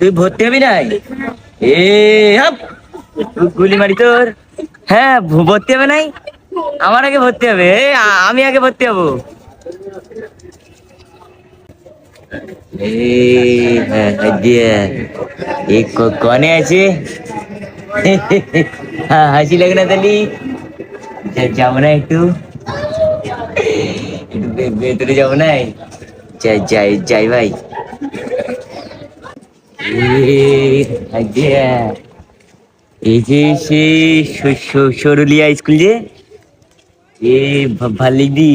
তুই ভর্তি হবি নাই? এ হাপ, গুলি মারি তোর। হ্যাঁ, ভর্তি হবে নাই? আমার আগে ভর্তি হবে। আমি আগে ভর্তি হবো। হ্যাঁ, দিয়ে কনে আছে? হাসি লাগে না তালি? যাবো না একটু? একটু ভেতরে যাবো না? যাই যাই যাই ভাই। এই যে সে সরুলিয়া স্কুল যে এ ভালিদি।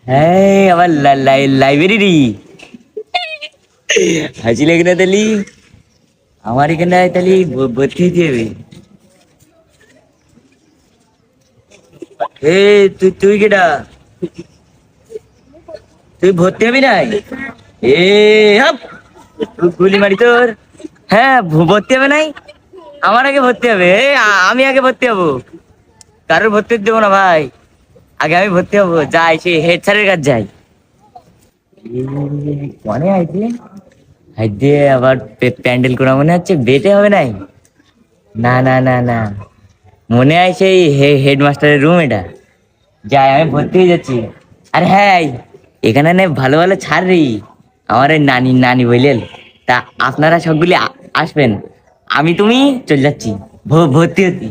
হ্যাঁ, আমার লাইব্রেরি। হাসি লাগে না তালি? আমার এখানে তালি ভর্তি হতে হবে। এ তুই কেডা? তুই ভর্তি হবি নাই? এ হাপ, গুলি মারি তোর। হ্যাঁ, ভর্তি হবে নাই? আমার আগে ভর্তি হবে। আমি আগে ভর্তি হবো। কারোর ভর্তি দেবো না ভাই। আগে আমি ভর্তি হবো। যাই, সে হেড স্যারের কাছে যাই। মনে আইছে হাইতে আবার প্যান্ডেল করা মনে হচ্ছে। বেটে হবে নাই? না না না না, মনে হয় সেই হেডমাস্টারের রুম এটা। যাই, আমি ভর্তি হয়ে যাচ্ছি। আরে হ্যাঁ, এখানে নে ভালো ভালো ছাড় রি। আমার এই নানি নানি বললেন, তা আপনারা সবগুলি আসবেন। আমি তুমি চলে যাচ্ছি ভর্তি হতি।